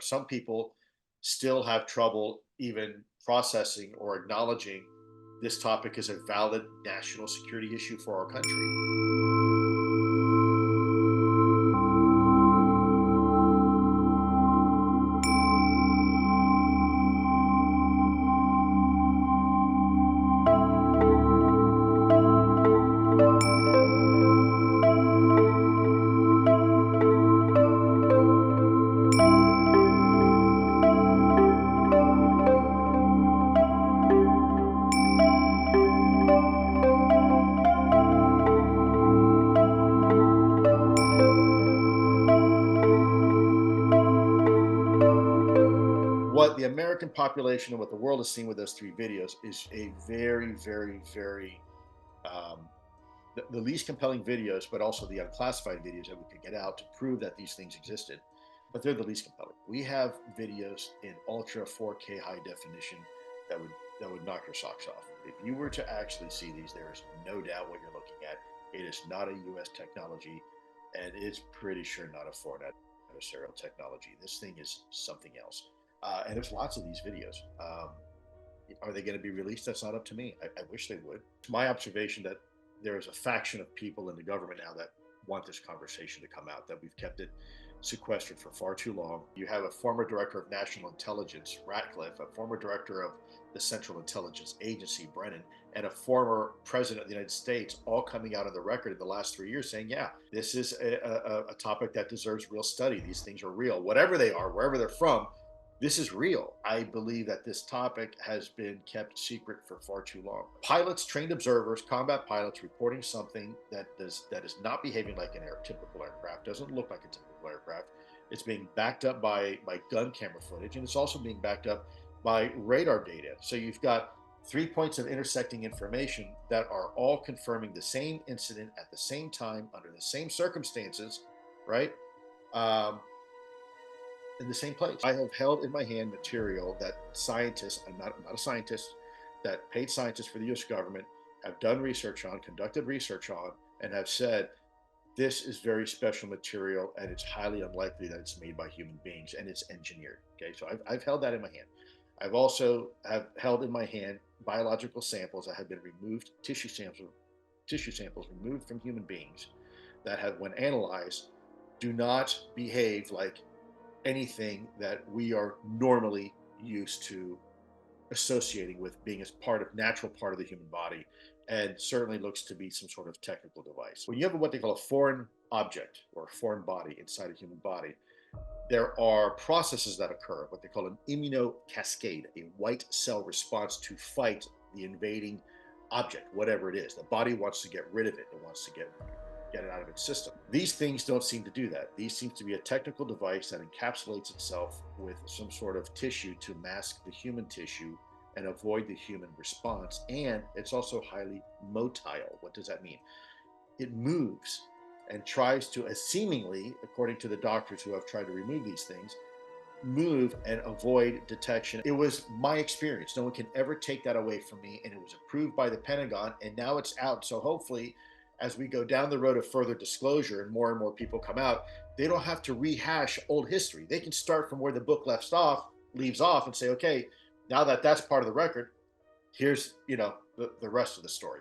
some people still have trouble even processing or acknowledging this topic as a valid national security issue for our country. What the American population and what the world has seen with those three videos is a very, very, very um, the least compelling videos, but also the unclassified videos that we could get out to prove that these things existed. But they're the least compelling. We have videos in ultra 4K high definition that would knock your socks off. If you were to actually see these, there is no doubt what you're looking at. It is not a U.S. technology, and it's pretty sure not a foreign adversarial technology. This thing is something else. And there's lots of these videos. Are they going to be released? That's not up to me. I wish they would. It's my observation that there is a faction of people in the government now that want this conversation to come out, that we've kept it sequestered for far too long. You have a former director of national intelligence, Ratcliffe, a former director of the Central Intelligence Agency, Brennan, and a former president of the United States, all coming out on the record in the last 3 years saying, yeah, this is a topic that deserves real study. These things are real. Whatever they are, wherever they're from, this is real. I believe that this topic has been kept secret for far too long. Pilots, trained observers, combat pilots reporting something that is not behaving like an typical aircraft, doesn't look like a typical aircraft. It's being backed up by gun camera footage, and it's also being backed up by radar data. So you've got 3 points of intersecting information that are all confirming the same incident at the same time under the same circumstances, right? Um, in the same place. I have held in my hand material that scientists, I'm not a scientist, that paid scientists for the US government have done research on, conducted research on, and have said this is very special material and it's highly unlikely that it's made by human beings and it's engineered. Okay, so I've held that in my hand. I've also have held in my hand biological samples that have been removed, tissue samples removed from human beings that have, when analyzed, do not behave like anything that we are normally used to associating with being as natural part of the human body, and certainly looks to be some sort of technical device. When you have what they call a foreign object or a foreign body inside a human body, there are processes that occur, what they call an immunocascade, a white cell response to fight the invading object, whatever it is. The body wants to get rid of it. It wants to get it out of its system. These things don't seem to do that. These seem to be a technical device that encapsulates itself with some sort of tissue to mask the human tissue and avoid the human response. And it's also highly motile. What does that mean? It moves and tries to, seemingly, according to the doctors who have tried to remove these things, move and avoid detection. It was my experience. No one can ever take that away from me. And it was approved by the Pentagon, and now it's out. So hopefully, as we go down the road of further disclosure and more people come out, they don't have to rehash old history. They can start from where the book leaves off and say, okay, now that that's part of the record, here's, the rest of the story.